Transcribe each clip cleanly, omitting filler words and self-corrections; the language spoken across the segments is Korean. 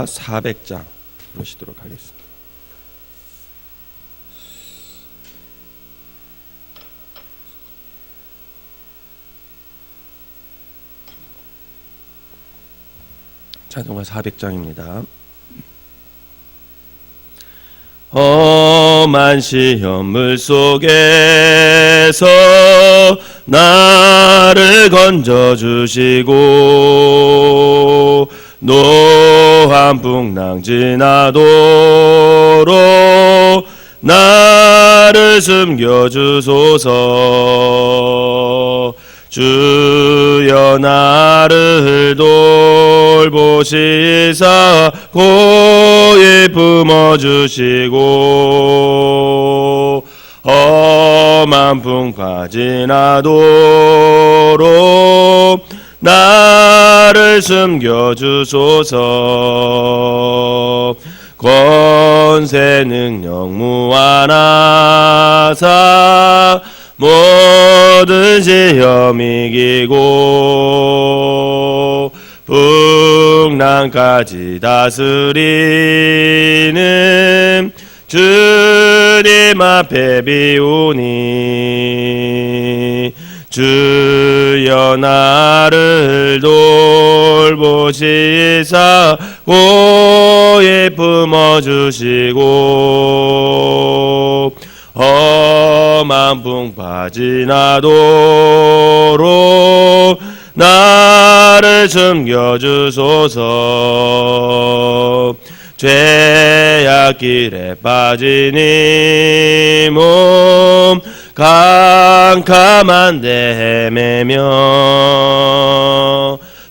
400장 보시도록 하겠습니다. 찬송가 400장입니다. 험한 시험물 속에서 나를 건져주시고 노한 풍랑 지나도록 나를 숨겨주소서. 주여 나를 돌보시사 고이 품어주시고 험한 풍파 지나도록 나를 숨겨주소서. 권세 능력 무한하사 모든 시험 이기고 풍랑까지 다스리는 주님 앞에 비우니 주여 나를 돌보시사 고이 품어주시고 험한 풍파 지나도록 나를 숨겨주소서. 죄악길에 빠진 이 몸 캄캄한데 헤매며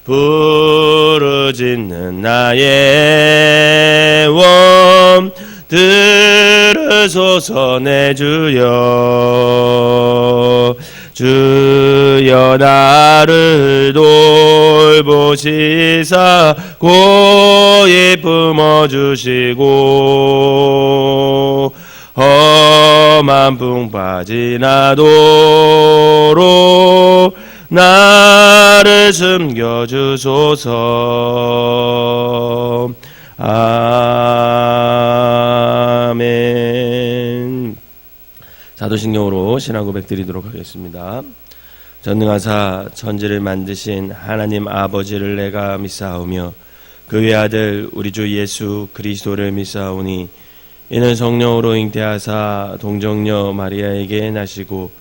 부르짖는 나의 원 들으소서. 내 주여 주여 나를 돌보시사 고이 품어주시고 험한 풍파 지나도록 나를 숨겨주소서. 아멘. 사도신경으로 신앙 고백 드리도록 하겠습니다. 전능하사 천지를 만드신 하나님 아버지를 내가 믿사오며 그 외아들 우리 주 예수 그리스도를 믿사오니 이는 성령으로 잉태하사 동정녀 마리아에게 나시고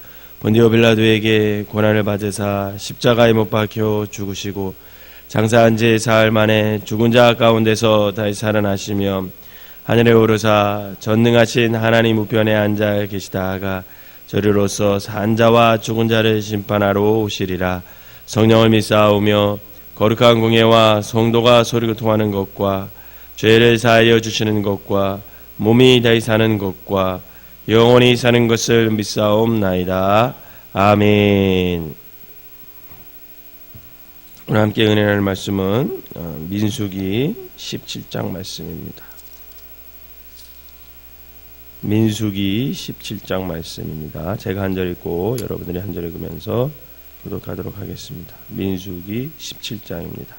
본디오 빌라도에게 고난을 받으사 십자가에 못 박혀 죽으시고 장사한 지 사흘 만에 죽은 자 가운데서 다시 살아나시며 하늘에 오르사 전능하신 하나님 우편에 앉아 계시다가 저리로서 산 자와 죽은 자를 심판하러 오시리라. 성령을 믿사오며 거룩한 공예와 성도가 소리가 통하는 것과 죄를 사하여 주시는 것과 몸이 다시 사는 것과 영원히 사는 것을 믿사옵나이다. 아멘. 오늘 함께 은혜 나눌 말씀은 민수기 17장 말씀입니다. 민수기 17장 말씀입니다. 제가 한 절 읽고 여러분들이 한 절 읽으면서 교독하도록 하겠습니다. 민수기 17장입니다.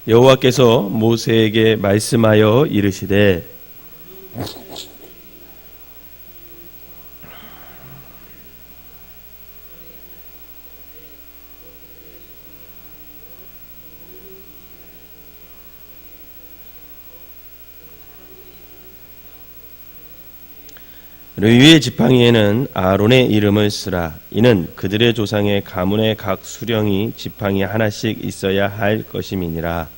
여호와께서 모세에게 말씀하여 이르시되 레위의 지팡이에는 아론의 이름을 쓰라. 이는 그들의 조상의 가문의 각 수령이 지팡이 하나씩 있어야 할 것임이니라.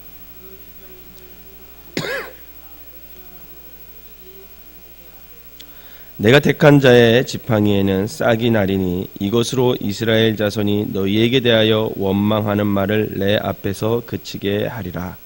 내가 택한 자의 지팡이에는 싹이 나리니 이것으로 이스라엘 자손이 너희에게 대하여 원망하는 말을 내 앞에서 그치게 하리라.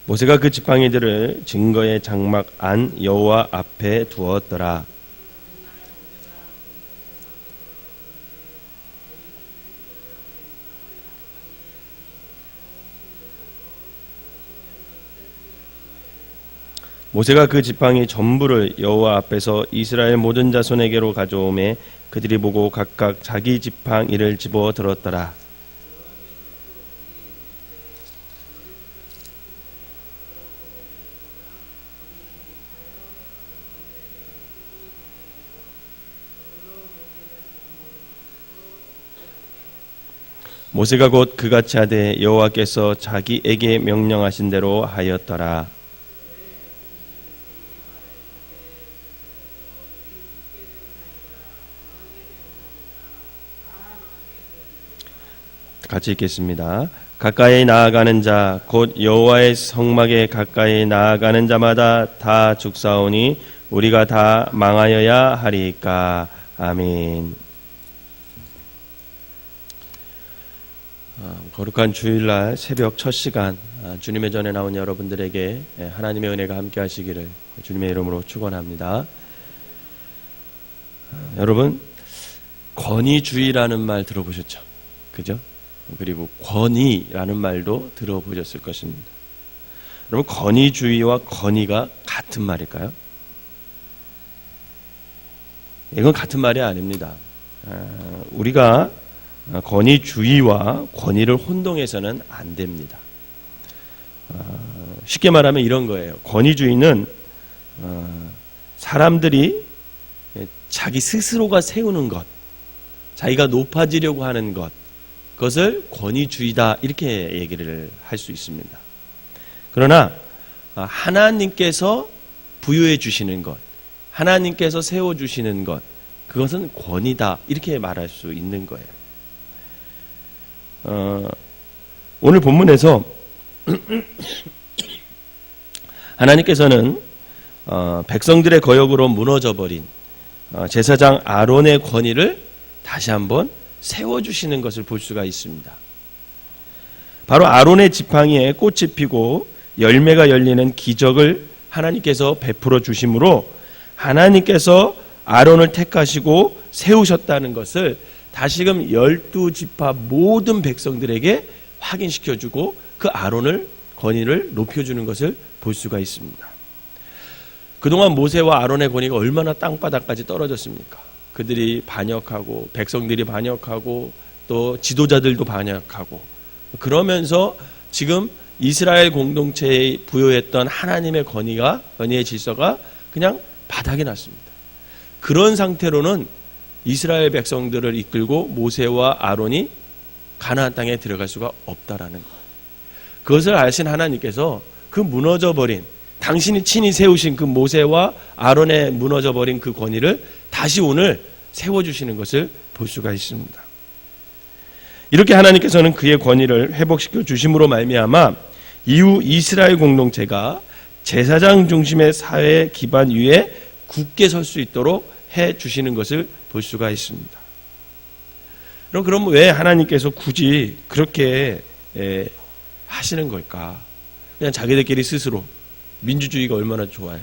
모세가 그 지팡이들을 증거의 장막 안 여호와 앞에 두었더라. 모세가 그 지팡이 전부를 여호와 앞에서 이스라엘 모든 자손에게로 가져오매 그들이 보고 각각 자기 지팡이를 집어 들었더라. 모세가 곧 그같이 하되 여호와께서 자기에게 명령하신 대로 하였더라. 같이 읽겠습니다. 가까이 나아가는 자 곧 여호와의 성막에 가까이 나아가는 자마다 다 죽사오니 우리가 다 망하여야 하리이까. 아멘. 거룩한 주일날 새벽 첫 시간 주님의 전에 나온 여러분들에게 하나님의 은혜가 함께 하시기를 주님의 이름으로 축원합니다. 여러분, 권위주의라는 말 들어보셨죠? 그죠? 그리고 권위라는 말도 들어보셨을 것입니다. 여러분, 권위주의와 권위가 같은 말일까요? 이건 같은 말이 아닙니다. 우리가 권위주의와 권위를 혼동해서는 안 됩니다. 쉽게 말하면 이런 거예요. 권위주의는 사람들이 자기 스스로가 세우는 것, 자기가 높아지려고 하는 것, 그것을 권위주의다 이렇게 얘기를 할 수 있습니다. 그러나 하나님께서 부여해 주시는 것, 하나님께서 세워주시는 것, 그것은 권위다 이렇게 말할 수 있는 거예요. 오늘 본문에서 하나님께서는 백성들의 거역으로 무너져버린 제사장 아론의 권위를 다시 한번 세워주시는 것을 볼 수가 있습니다. 바로 아론의 지팡이에 꽃이 피고 열매가 열리는 기적을 하나님께서 베풀어 주심으로 하나님께서 아론을 택하시고 세우셨다는 것을 다시금 12지파 모든 백성들에게 확인시켜주고 그 아론을 권위를 높여주는 것을 볼 수가 있습니다. 그동안 모세와 아론의 권위가 얼마나 땅바닥까지 떨어졌습니까? 그들이 반역하고 백성들이 반역하고 또 지도자들도 반역하고 그러면서 지금 이스라엘 공동체에 부여했던 하나님의 권위의 질서가 그냥 바닥이 났습니다. 그런 상태로는 이스라엘 백성들을 이끌고 모세와 아론이 가나안 땅에 들어갈 수가 없다라는 거예요. 그것을 아신 하나님께서 그 무너져버린 당신이 친히 세우신 그 모세와 아론의 무너져버린 그 권위를 다시 오늘 세워주시는 것을 볼 수가 있습니다. 이렇게 하나님께서는 그의 권위를 회복시켜 주심으로 말미암아 이후 이스라엘 공동체가 제사장 중심의 사회 기반 위에 굳게 설 수 있도록 해주시는 것을 볼 수가 있습니다. 그럼 왜 하나님께서 굳이 그렇게 하시는 걸까? 그냥 자기들끼리 스스로 민주주의가 얼마나 좋아요.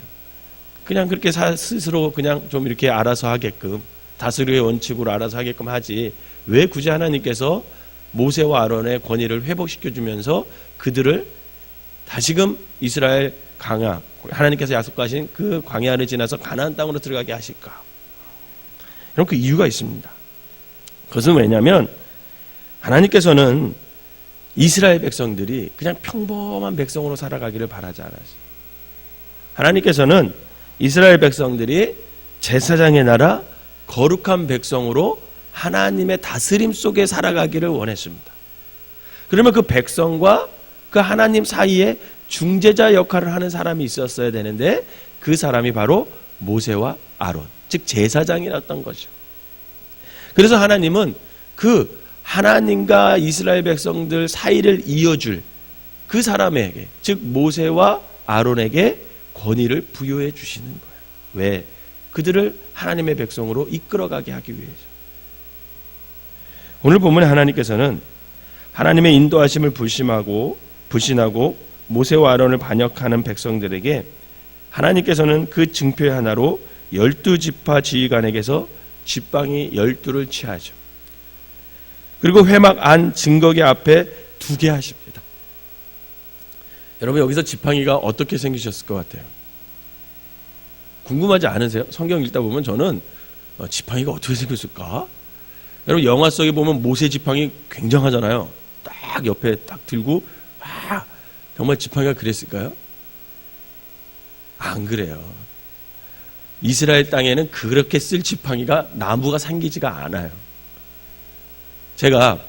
그냥 그렇게 스스로 그냥 좀 이렇게 알아서 하게끔 다스리의 원칙으로 알아서 하게끔 하지 왜 굳이 하나님께서 모세와 아론의 권위를 회복시켜주면서 그들을 다시금 이스라엘 광야, 하나님께서 약속하신 그 광야를 지나서 가나안 땅으로 들어가게 하실까? 이런 그 이유가 있습니다. 그것은 왜냐하면 하나님께서는 이스라엘 백성들이 그냥 평범한 백성으로 살아가기를 바라지 않았어요. 하나님께서는 이스라엘 백성들이 제사장의 나라 거룩한 백성으로 하나님의 다스림 속에 살아가기를 원했습니다. 그러면 그 백성과 그 하나님 사이에 중재자 역할을 하는 사람이 있었어야 되는데 그 사람이 바로 모세와 아론, 즉 제사장이었던 것이죠. 그래서 하나님은 그 하나님과 이스라엘 백성들 사이를 이어줄 그 사람에게, 즉 모세와 아론에게 권위를 부여해 주시는 거예요. 왜? 그들을 하나님의 백성으로 이끌어가게 하기 위해서. 오늘 본문에 하나님께서는 하나님의 인도하심을 불신하고 모세와 아론을 반역하는 백성들에게 하나님께서는 그 증표의 하나로 12지파 지휘관에게서 지팡이 12를 취하죠. 그리고 회막 안 증거계 앞에 두게 하십니다. 여러분, 여기서 지팡이가 어떻게 생기셨을 것 같아요? 궁금하지 않으세요? 성경 읽다 보면 저는 지팡이가 어떻게 생겼을까? 여러분 영화 속에 보면 모세 지팡이 굉장하잖아요. 딱 옆에 딱 들고 정말 지팡이가 그랬을까요? 안 그래요. 이스라엘 땅에는 그렇게 쓸 지팡이가 나무가 생기지가 않아요. 제가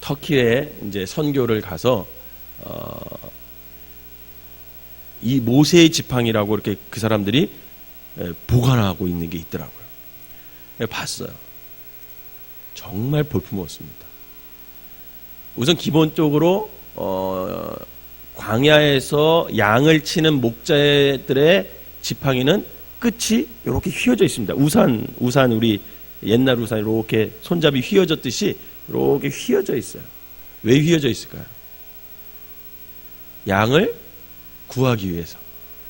터키에 이제 선교를 가서 이 모세의 지팡이라고 이렇게 그 사람들이 보관하고 있는 게 있더라고요. 봤어요. 정말 볼품없습니다. 우선 기본적으로 광야에서 양을 치는 목자들의 지팡이는 끝이 이렇게 휘어져 있습니다. 우산 우리 옛날 우산 이렇게 손잡이 휘어졌듯이 이렇게 휘어져 있어요. 왜 휘어져 있을까요? 양을 구하기 위해서.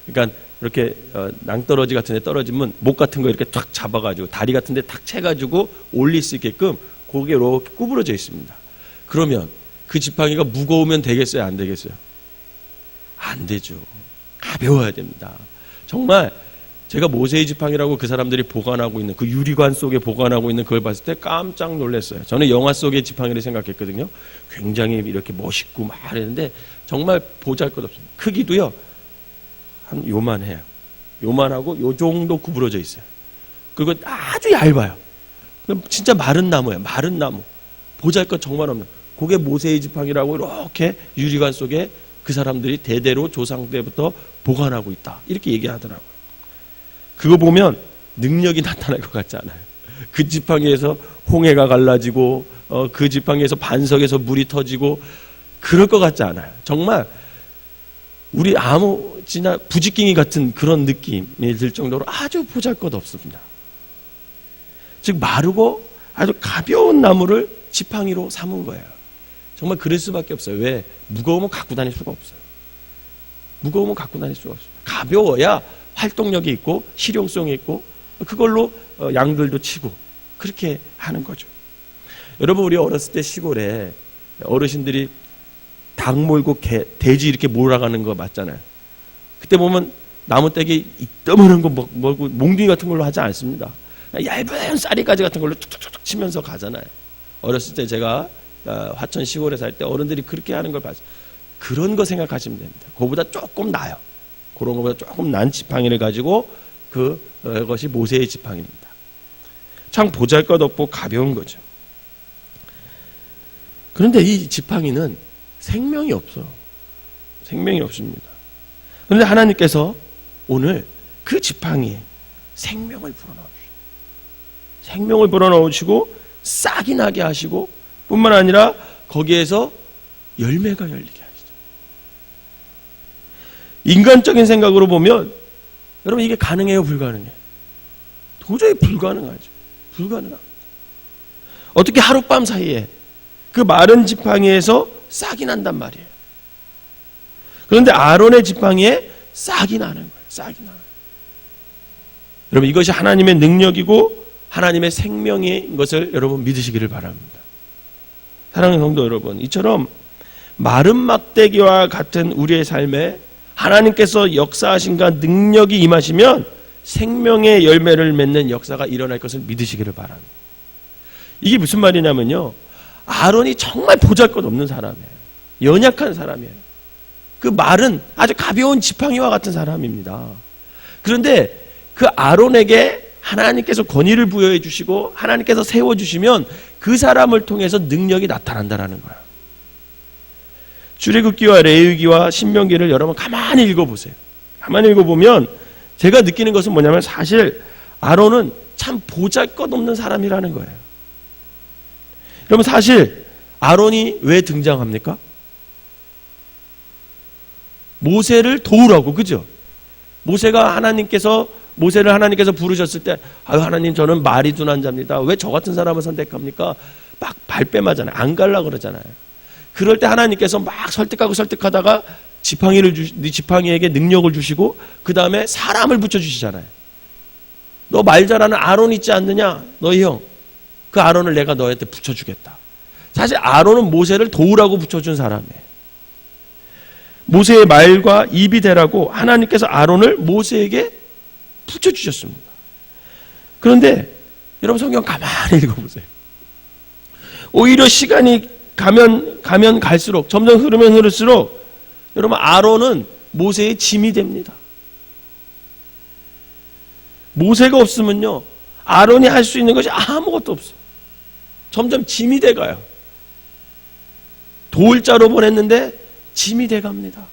그러니까 이렇게 낭떠러지 같은 데 떨어지면 목 같은 거 이렇게 탁 잡아가지고 다리 같은 데 탁 채가지고 올릴 수 있게끔 그게 이렇게 구부러져 있습니다. 그러면 그 지팡이가 무거우면 되겠어요? 안 되겠어요? 안 되죠. 가벼워야 됩니다. 정말 제가 모세의 지팡이라고 그 사람들이 보관하고 있는 그 유리관 속에 보관하고 있는 그걸 봤을 때 깜짝 놀랐어요. 저는 영화 속의 지팡이를 생각했거든요. 굉장히 이렇게 멋있고 막 이랬는데 정말 보잘것없습니다. 크기도요 한 요만해요. 요만하고 요 정도 구부러져 있어요. 그리고 아주 얇아요. 진짜 마른 나무예요. 마른 나무. 보잘것 정말 없는. 그게 모세의 지팡이라고 이렇게 유리관 속에 그 사람들이 대대로 조상 때부터 보관하고 있다. 이렇게 얘기하더라고요. 그거 보면 능력이 나타날 것 같지 않아요? 그 지팡이에서 홍해가 갈라지고 그 지팡이에서 반석에서 물이 터지고 그럴 것 같지 않아요? 정말 우리 아무 지나 부지깽이 같은 그런 느낌이 들 정도로 아주 보잘것없습니다. 즉 마르고 아주 가벼운 나무를 지팡이로 삼은 거예요. 정말 그럴 수밖에 없어요. 왜? 무거우면 갖고 다닐 수가 없어요. 무거우면 갖고 다닐 수가 없습니다. 가벼워야 활동력이 있고 실용성이 있고 그걸로 양들도 치고 그렇게 하는 거죠. 여러분 우리 어렸을 때 시골에 어르신들이 닭 몰고 돼지 이렇게 몰아가는 거 맞잖아요. 그때 보면 나무떼기 이따만한 거 몰고 몽둥이 같은 걸로 하지 않습니다. 얇은 쌀이가지 같은 걸로 툭툭툭 치면서 가잖아요. 어렸을 때 제가 화천 시골에 살 때 어른들이 그렇게 하는 걸 봤어요. 그런 거 생각하시면 됩니다. 그거보다 조금 나아요. 그런 것보다 조금 난 지팡이를 가지고 그것이 모세의 지팡이입니다. 참 보잘것없고 가벼운 거죠. 그런데 이 지팡이는 생명이 없어요. 생명이 없습니다. 그런데 하나님께서 오늘 그 지팡이에 생명을 불어넣으시고 생명을 불어넣으시고 싹이 나게 하시고 뿐만 아니라 거기에서 열매가 열리게 하시죠. 인간적인 생각으로 보면 여러분 이게 가능해요? 불가능해요? 도저히 불가능하죠. 불가능합니다. 어떻게 하룻밤 사이에 그 마른 지팡이에서 싹이 난단 말이에요. 그런데 아론의 지팡이에 싹이 나는 거예요. 싹이 나요. 여러분 이것이 하나님의 능력이고 하나님의 생명인 것을 여러분 믿으시기를 바랍니다. 사랑하는 성도 여러분, 이처럼 마른 막대기와 같은 우리의 삶에 하나님께서 역사하신가 능력이 임하시면 생명의 열매를 맺는 역사가 일어날 것을 믿으시기를 바랍니다. 이게 무슨 말이냐면요, 아론이 정말 보잘것없는 사람이에요. 연약한 사람이에요. 그 말은 아주 가벼운 지팡이와 같은 사람입니다. 그런데 그 아론에게 하나님께서 권위를 부여해 주시고 하나님께서 세워주시면 그 사람을 통해서 능력이 나타난다는 거예요. 출애굽기와 레위기와 신명기를 여러분 가만히 읽어보세요. 가만히 읽어보면 제가 느끼는 것은 뭐냐면 사실 아론은 참 보잘것없는 사람이라는 거예요. 여러분 사실 아론이 왜 등장합니까? 모세를 도우라고, 그죠? 모세를 하나님께서 부르셨을 때 아유 하나님 저는 말이 둔한 자입니다. 왜 저 같은 사람을 선택합니까? 막 발뺌하잖아요. 안 갈라 그러잖아요. 그럴 때 하나님께서 막 설득하다가 지팡이에게 능력을 주시고 그 다음에 사람을 붙여주시잖아요. 너 말 잘하는 아론 있지 않느냐? 너희 형. 그 아론을 내가 너한테 붙여주겠다. 사실 아론은 모세를 도우라고 붙여준 사람이에요. 모세의 말과 입이 되라고 하나님께서 아론을 모세에게 붙여주셨습니다. 그런데 여러분 성경 가만히 읽어보세요. 오히려 시간이 가면 갈수록, 점점 흐르면 흐를수록 여러분 아론은 모세의 짐이 됩니다. 모세가 없으면요, 아론이 할 수 있는 것이 아무것도 없어요. 점점 짐이 돼가요. 도울자로 보냈는데 짐이 돼갑니다.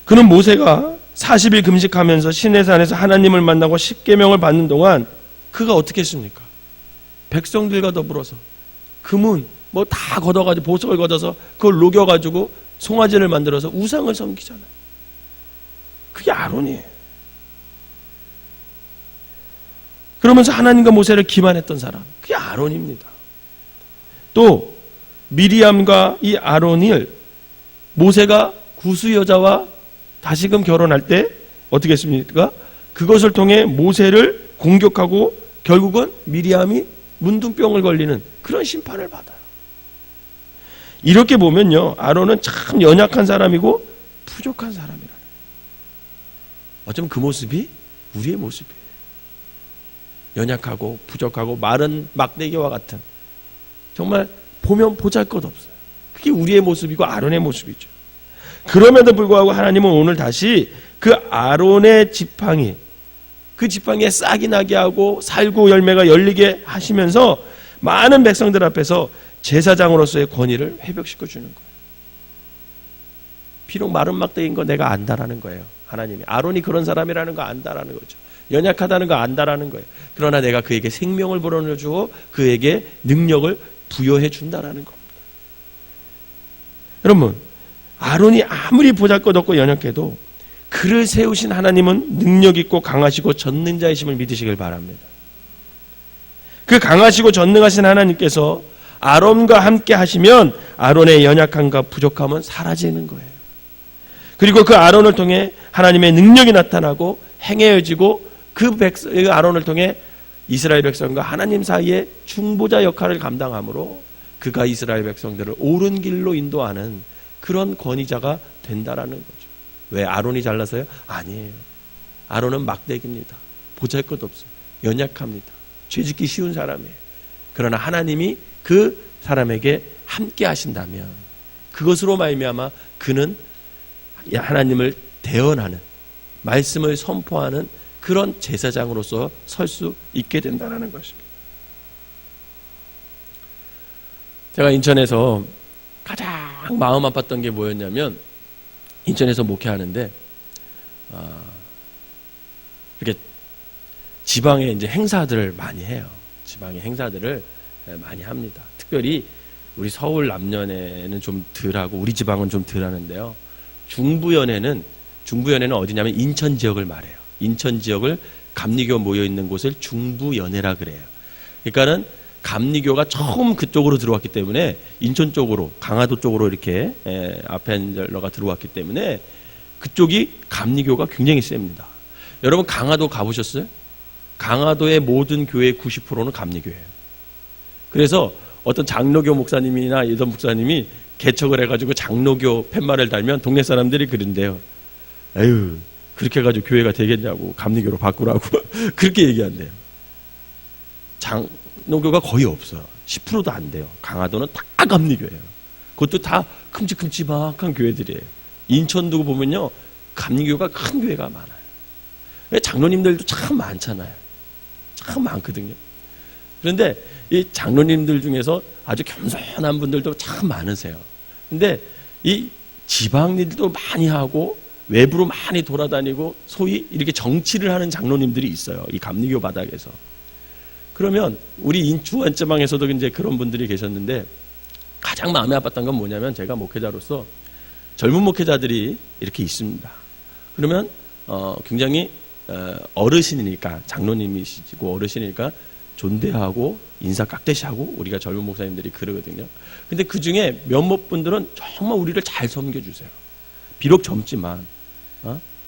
그는 모세가 40일 금식하면서 시내산에서 하나님을 만나고 십계명을 받는 동안 그가 어떻게 했습니까? 백성들과 더불어서 금은 뭐 다 걷어가지고 보석을 걷어서 그걸 녹여가지고 송아지를 만들어서 우상을 섬기잖아요. 그게 아론이에요. 그러면서 하나님과 모세를 기만했던 사람, 그게 아론입니다. 또 미리암과 이 아론을 모세가 구스 여자와 다시금 결혼할 때 어떻게 했습니까? 그것을 통해 모세를 공격하고 결국은 미리암이 문둥병을 걸리는 그런 심판을 받아요. 이렇게 보면요, 아론은 참 연약한 사람이고 부족한 사람이라는, 어쩌면 그 모습이 우리의 모습이에요. 연약하고 부족하고 마른 막대기와 같은, 정말 보면 보잘것없어요. 그게 우리의 모습이고 아론의 모습이죠. 그럼에도 불구하고 하나님은 오늘 다시 그 아론의 지팡이, 그 지팡이에 싹이 나게 하고 살구 열매가 열리게 하시면서 많은 백성들 앞에서 제사장으로서의 권위를 회복시켜 주는 거예요. 비록 마른 막대기인 거 내가 안다라는 거예요. 하나님이 아론이 그런 사람이라는 거 안다라는 거죠. 연약하다는 거 안다라는 거예요. 그러나 내가 그에게 생명을 불어넣어주고 그에게 능력을 부여해 준다라는 겁니다. 여러분, 아론이 아무리 보잘것없고 연약해도 그를 세우신 하나님은 능력 있고 강하시고 전능자이심을 믿으시길 바랍니다. 그 강하시고 전능하신 하나님께서 아론과 함께 하시면 아론의 연약함과 부족함은 사라지는 거예요. 그리고 그 아론을 통해 하나님의 능력이 나타나고 행해지고 그 아론을 통해 이스라엘 백성과 하나님 사이에 중보자 역할을 감당함으로 그가 이스라엘 백성들을 옳은 길로 인도하는 그런 권위자가 된다라는 거죠. 왜 아론이 잘나서요? 아니에요. 아론은 막대기입니다. 보잘것없어요. 연약합니다. 죄짓기 쉬운 사람이에요. 그러나 하나님이 그 사람에게 함께 하신다면 그것으로 말미암아 그는 하나님을 대언하는, 말씀을 선포하는 그런 제사장으로서 설 수 있게 된다는 것입니다. 제가 인천에서 가장 마음 아팠던 게 뭐였냐면, 인천에서 목회하는데 이렇게 지방에 이제 행사들을 많이 해요. 지방의 행사들을 많이 합니다. 특별히 우리 서울 남년에는 좀 덜하고 우리 지방은 좀 덜 하는데요. 중부연에는 어디냐면 인천 지역을 말해요. 인천 지역을 감리교 모여 있는 곳을 중부연회라 그래요. 그러니까는 감리교가 처음 그쪽으로 들어왔기 때문에 인천 쪽으로, 강화도 쪽으로 이렇게 아펜젤러가 들어왔기 때문에 그쪽이 감리교가 굉장히 셉니다. 여러분 강화도 가보셨어요? 강화도의 모든 교회의 90%는 감리교예요. 그래서 어떤 장로교 목사님이나 이런 목사님이 개척을 해가지고 장로교 팻말을 달면 동네 사람들이 그런데요. 에휴, 그렇게 해가지고 교회가 되겠냐고, 감리교로 바꾸라고 그렇게 얘기한대요. 장로교가 거의 없어요. 10%도 안 돼요. 강화도는 다 감리교예요. 그것도 다 큼직큼직한 교회들이에요. 인천도 보면요, 감리교가 큰 교회가 많아요. 장로님들도 참 많잖아요. 참 많거든요. 그런데 이 장로님들 중에서 아주 겸손한 분들도 참 많으세요. 근데 이 지방 일도 많이 하고 외부로 많이 돌아다니고 소위 이렇게 정치를 하는 장로님들이 있어요. 이 감리교 바닥에서. 그러면 우리 인주원지방에서도 이제 그런 분들이 계셨는데, 가장 마음이 아팠던 건 뭐냐면, 제가 목회자로서 젊은 목회자들이 이렇게 있습니다. 그러면 굉장히 어르신이니까, 장로님이시고 어르신이니까 존대하고 인사 깍대시하고 우리가 젊은 목사님들이 그러거든요. 근데 그 중에 몇몇 분들은 정말 우리를 잘 섬겨주세요. 비록 젊지만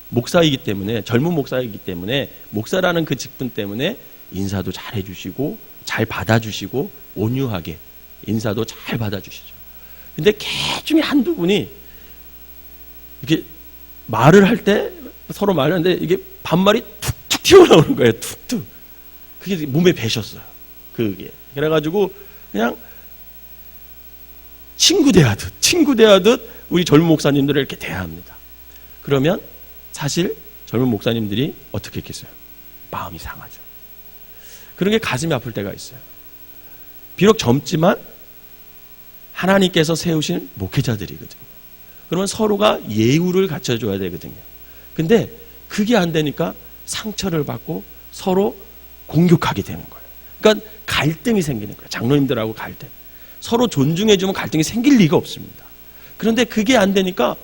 목사이기 때문에, 젊은 목사이기 때문에, 목사라는 그 직분 때문에 인사도 잘 해주시고 잘 받아주시고 온유하게 인사도 잘 받아주시죠. 근데 개 중에 한두 분이 이렇게 말을 할 때 서로 말하는데 이게 반말이 툭툭 튀어나오는 거예요. 툭툭. 그게 몸에 배셨어요. 그게. 그래가지고 그냥 친구 대하듯 우리 젊은 목사님들을 이렇게 대합니다. 그러면 사실 젊은 목사님들이 어떻게 했겠어요? 마음이 상하죠. 그런 게 가슴이 아플 때가 있어요. 비록 젊지만 하나님께서 세우신 목회자들이거든요. 그러면 서로가 예우를 갖춰줘야 되거든요. 근데 그게 안 되니까 상처를 받고 서로 공격하게 되는 거예요. 그러니까 갈등이 생기는 거예요. 장로님들하고 갈등. 서로 존중해주면 갈등이 생길 리가 없습니다. 그런데 그게 안 되니까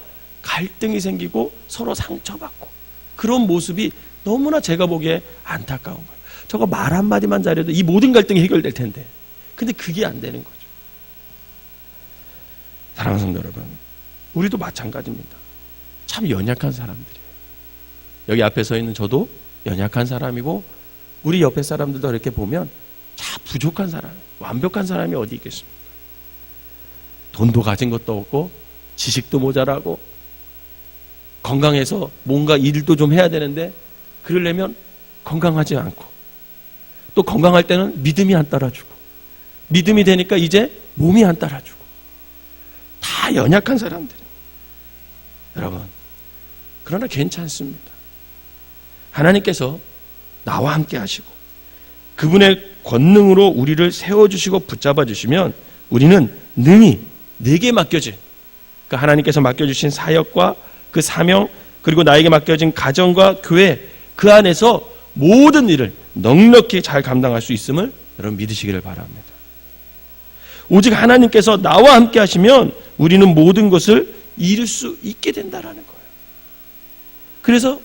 갈등이 생기고 서로 상처받고 그런 모습이 너무나 제가 보기에 안타까운 거예요. 저거 말 한마디만 잘해도 이 모든 갈등이 해결될 텐데. 근데 그게 안 되는 거죠. 사랑하는 성도 여러분, 우리도 마찬가지입니다. 참 연약한 사람들이에요. 여기 앞에 서 있는 저도 연약한 사람이고 우리 옆에 사람들도 이렇게 보면 참 부족한 사람, 완벽한 사람이 어디 있겠습니까? 돈도 가진 것도 없고 지식도 모자라고 건강해서 뭔가 일도 좀 해야 되는데 그러려면 건강하지 않고 또 건강할 때는 믿음이 안 따라주고 믿음이 되니까 이제 몸이 안 따라주고 다 연약한 사람들이에요. 여러분, 그러나 괜찮습니다. 하나님께서 나와 함께 하시고 그분의 권능으로 우리를 세워주시고 붙잡아 주시면 우리는 능히 내게 맡겨진, 그러니까 하나님께서 맡겨주신 사역과 그 사명, 그리고 나에게 맡겨진 가정과 교회, 그 안에서 모든 일을 넉넉히 잘 감당할 수 있음을 여러분 믿으시기를 바랍니다. 오직 하나님께서 나와 함께 하시면 우리는 모든 것을 이룰 수 있게 된다라는 거예요. 그래서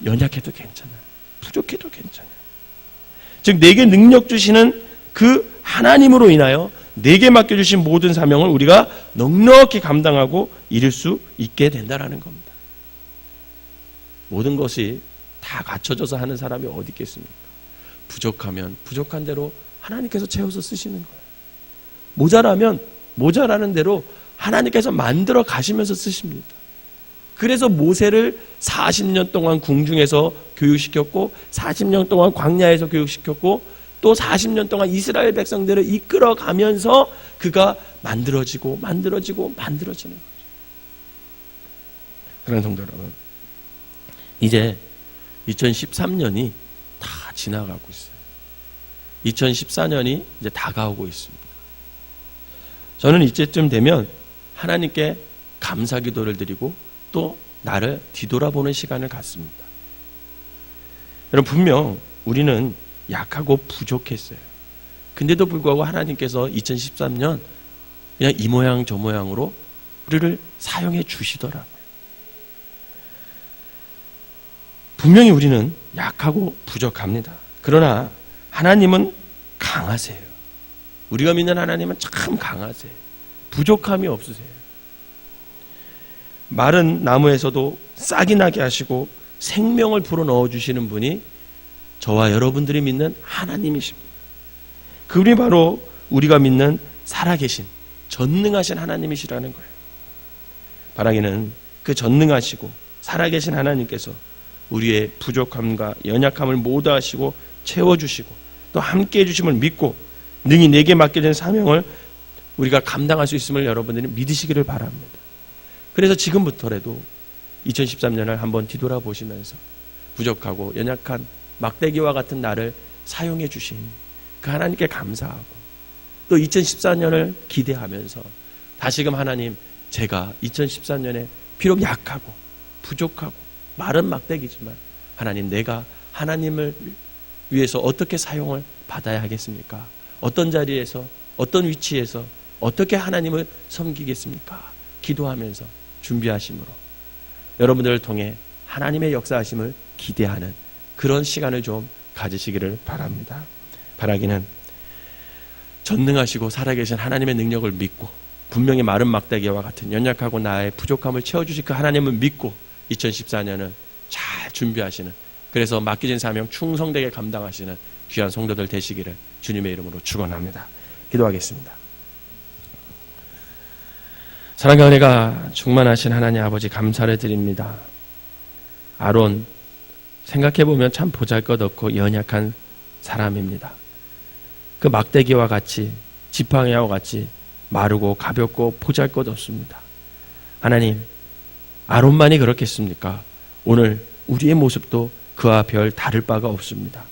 연약해도 괜찮아요. 부족해도 괜찮아요. 즉 내게 능력 주시는 그 하나님으로 인하여 내게 맡겨주신 모든 사명을 우리가 넉넉히 감당하고 이룰 수 있게 된다라는 겁니다. 모든 것이 다 갖춰져서 하는 사람이 어디 있겠습니까? 부족하면 부족한 대로 하나님께서 채워서 쓰시는 거예요. 모자라면 모자라는 대로 하나님께서 만들어 가시면서 쓰십니다. 그래서 모세를 40년 동안 궁중에서 교육시켰고 40년 동안 광야에서 교육시켰고 또 40년 동안 이스라엘 백성들을 이끌어가면서 그가 만들어지는 거죠. 그런 성도 여러분, 이제 2013년이 다 지나가고 있어요. 2014년이 이제 다가오고 있습니다. 저는 이제쯤 되면 하나님께 감사 기도를 드리고 또 나를 뒤돌아보는 시간을 갖습니다. 여러분, 분명 우리는 약하고 부족했어요. 근데도 불구하고 하나님께서 2013년 그냥 이 모양 저 모양으로 우리를 사용해 주시더라고요. 분명히 우리는 약하고 부족합니다. 그러나 하나님은 강하세요. 우리가 믿는 하나님은 참 강하세요. 부족함이 없으세요. 마른 나무에서도 싹이 나게 하시고 생명을 불어넣어 주시는 분이 저와 여러분들이 믿는 하나님이십니다. 그분이 바로 우리가 믿는 살아계신 전능하신 하나님이시라는 거예요. 바라기는 그 전능하시고 살아계신 하나님께서 우리의 부족함과 연약함을 모두 아시고 채워주시고 또 함께해 주심을 믿고 능히 내게 맡겨진 사명을 우리가 감당할 수 있음을 여러분들이 믿으시기를 바랍니다. 그래서 지금부터라도 2013년을 한번 뒤돌아보시면서 부족하고 연약한 막대기와 같은 나를 사용해 주신 그 하나님께 감사하고 또 2014년을 기대하면서 다시금 하나님, 제가 2014년에 비록 약하고 부족하고 마른 막대기지만 하나님, 내가 하나님을 위해서 어떻게 사용을 받아야 하겠습니까? 어떤 자리에서 어떤 위치에서 어떻게 하나님을 섬기겠습니까? 기도하면서 준비하심으로 여러분들을 통해 하나님의 역사하심을 기대하는 그런 시간을 좀 가지시기를 바랍니다. 바라기는 전능하시고 살아계신 하나님의 능력을 믿고 분명히 마른 막대기와 같은 연약하고 나의 부족함을 채워주실 그 하나님을 믿고 2014년을 잘 준비하시는, 그래서 맡겨진 사명 충성되게 감당하시는 귀한 성도들 되시기를 주님의 이름으로 축원합니다. 기도하겠습니다. 사랑과 은혜가 충만하신 하나님 아버지, 감사를 드립니다. 아론, 생각해보면 참 보잘것없고 연약한 사람입니다. 그 막대기와 같이, 지팡이와 같이 마르고 가볍고 보잘것없습니다. 하나님, 아론만이 그렇겠습니까? 오늘 우리의 모습도 그와 별 다를 바가 없습니다.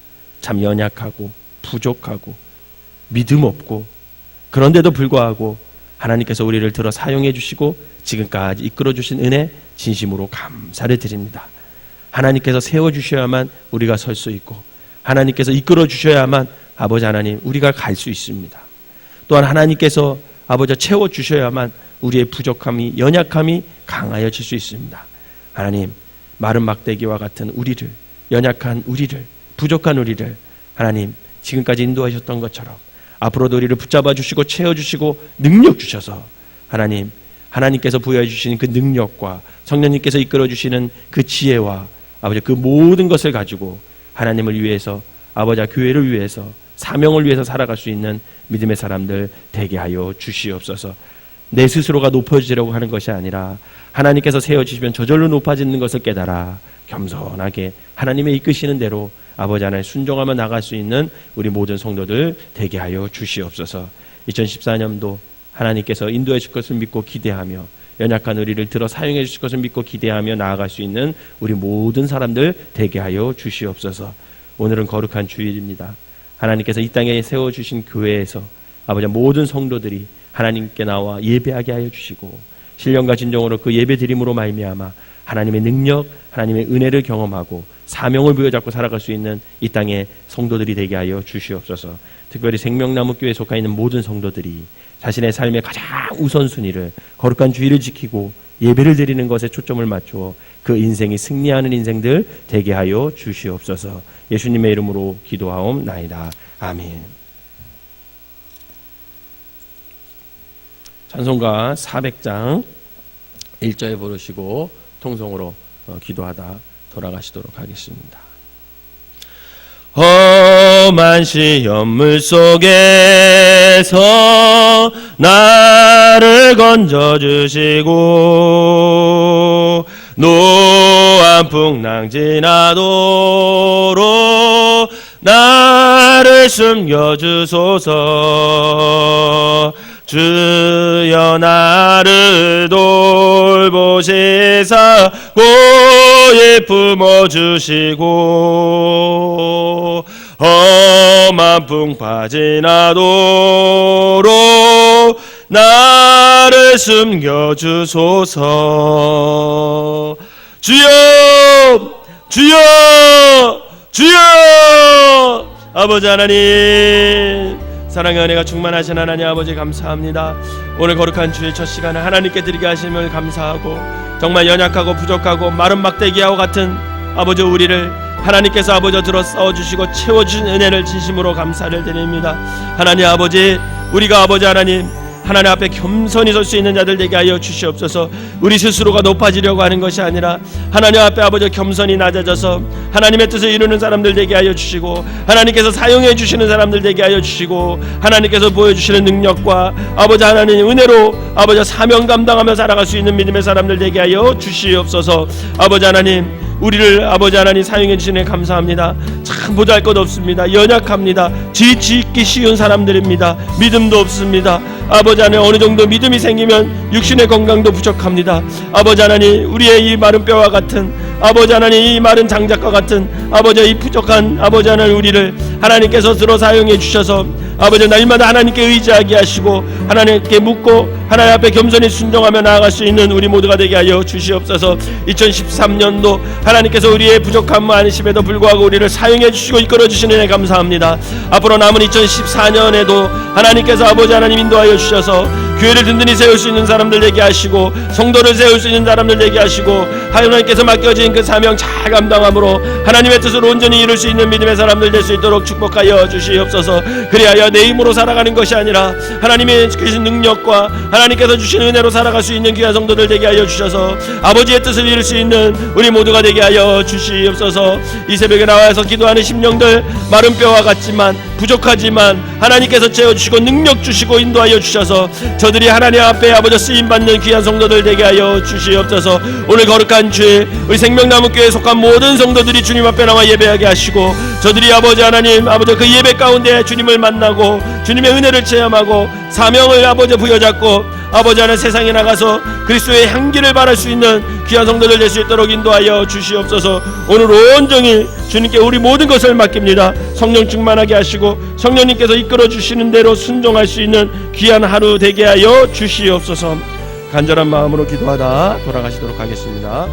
참 연약하고 부족하고 믿음 없고, 그런데도 불구하고 하나님께서 우리를 들어 사용해 주시고 지금까지 이끌어 주신 은혜 진심으로 감사를 드립니다. 하나님께서 세워주셔야만 우리가 설 수 있고, 하나님께서 이끌어 주셔야만 아버지 하나님 우리가 갈 수 있습니다. 또한 하나님께서 아버지 채워주셔야만 우리의 부족함이, 연약함이 강하여질 수 있습니다. 하나님, 마른 막대기와 같은 우리를, 연약한 우리를, 부족한 우리를 하나님 지금까지 인도하셨던 것처럼 앞으로도 우리를 붙잡아 주시고 채워주시고 능력 주셔서 하나님께서 부여해 주시는 그 능력과 성령님께서 이끌어 주시는 그 지혜와 아버지 그 모든 것을 가지고 하나님을 위해서, 아버지 교회를 위해서, 사명을 위해서 살아갈 수 있는 믿음의 사람들 되게 하여 주시옵소서. 내 스스로가 높아지려고 하는 것이 아니라 하나님께서 세워주시면 저절로 높아지는 것을 깨달아 겸손하게 하나님의 이끄시는 대로 아버지 하나님 순종하며 나갈 수 있는 우리 모든 성도들 되게 하여 주시옵소서. 2014년도 하나님께서 인도해 주실 것을 믿고 기대하며 연약한 우리를 들어 사용해 주실 것을 믿고 기대하며 나아갈 수 있는 우리 모든 사람들 되게 하여 주시옵소서. 오늘은 거룩한 주일입니다. 하나님께서 이 땅에 세워주신 교회에서 아버지 모든 성도들이 하나님께 나와 예배하게 하여 주시고 신령과 진정으로 그 예배 드림으로 말미암아 하나님의 능력, 하나님의 은혜를 경험하고 사명을 부여잡고 살아갈 수 있는 이 땅의 성도들이 되게 하여 주시옵소서. 특별히 생명나무교회에 속해 있는 모든 성도들이 자신의 삶의 가장 우선순위를 거룩한 주의를 지키고 예배를 드리는 것에 초점을 맞추어 그 인생이 승리하는 인생들 되게 하여 주시옵소서. 예수님의 이름으로 기도하옵나이다. 아멘. 찬송가 400장 1절에 부르시고 통성으로 기도하다 돌아가시도록 하겠습니다. 험한 시험물 속에서 나를 건져주시고 노한 풍랑 지나도록 나를 숨겨주소서. 주여 나를 돌보시사 고이 품어주시고 험한 풍파 지나도록 나를 숨겨주소서. 주여 주여 주여. 아버지 하나님, 사랑의 은혜가 충만하신 하나님 아버지 감사합니다. 오늘 거룩한 주의 첫 시간을 하나님께 드리게 하심을 감사하고 정말 연약하고 부족하고 마른 막대기와 같은 아버지 우리를 하나님께서 아버지 들어 싸워주시고 채워주신 은혜를 진심으로 감사를 드립니다. 하나님 아버지, 우리가 아버지 하나님 앞에 겸손히 설 수 있는 자들 되게 하여 주시옵소서. 우리 스스로가 높아지려고 하는 것이 아니라 하나님 앞에 아버지 겸손히 낮아져서 하나님의 뜻을 이루는 사람들 되게 하여 주시고 하나님께서 사용해 주시는 사람들 되게 하여 주시고 하나님께서 보여주시는 능력과 아버지 하나님 은혜로 아버지 사명 감당하며 살아갈 수 있는 믿음의 사람들 되게 하여 주시옵소서. 아버지 하나님, 우리를 아버지 하나님 사용해 주시네 감사합니다. 참 보잘것없습니다. 연약합니다. 지키기 쉬운 사람들입니다. 믿음도 없습니다. 아버지 하나님, 어느 정도 믿음이 생기면 육신의 건강도 부족합니다. 아버지 하나님, 우리의 이 마른 뼈와 같은 아버지 하나님, 이 마른 장작과 같은 아버지 이 부족한 아버지 하나님 우리를 하나님께서 들어 사용해 주셔서 아버지 날마다 하나님께 의지하게 하시고 하나님께 묻고 하나님 앞에 겸손히 순종하며 나아갈 수 있는 우리 모두가 되게 하여 주시옵소서. 2013년도 하나님께서 우리의 부족함 많으심에도 불구하고 우리를 사용해 주시고 이끌어 주시는 애 감사합니다. 앞으로 남은 2014년에도 하나님께서 아버지 하나님 인도하여 주셔서 교회를 든든히 세울 수 있는 사람들 되게 하시고 성도를 세울 수 있는 사람들 되게 하시고 하나님께서 맡겨진 그 사명 잘 감당함으로 하나님의 뜻을 온전히 이룰 수 있는 믿음의 사람들 될 수 있도록 축복하여 주시옵소서. 그리하여 내 힘으로 살아가는 것이 아니라 하나님의 주신 능력과 하나님께서 주신 은혜로 살아갈 수 있는 귀한 성도들 되게 하여 주셔서 아버지의 뜻을 이룰 수 있는 우리 모두가 되게 하여 주시옵소서. 이 새벽에 나와서 기도하는 심령들 마른 뼈와 같지만 부족하지만 하나님께서 채워주시고 능력 주시고 인도하여 주셔서 저들이 하나님 앞에 아버지 쓰임받는 귀한 성도들 되게 하여 주시옵소서. 오늘 거룩한 주일 우리 생명나무교회에 속한 모든 성도들이 주님 앞에 나와 예배하게 하시고 저들이 아버지 하나님 아버지 그 예배 가운데 주님을 만나고 주님의 은혜를 체험하고 사명을 아버지 부여잡고 아버지 하나님 세상에 나가서 그리스도의 향기를 발할 수 있는 귀한 성도들 될 수 있도록 인도하여 주시옵소서. 오늘 온전히 주님께 우리 모든 것을 맡깁니다. 성령 충만하게 하시고 성령님께서 이끌어 주시는 대로 순종할 수 있는 귀한 하루 되게 하여 주시옵소서. 간절한 마음으로 기도하다 돌아가시도록 하겠습니다.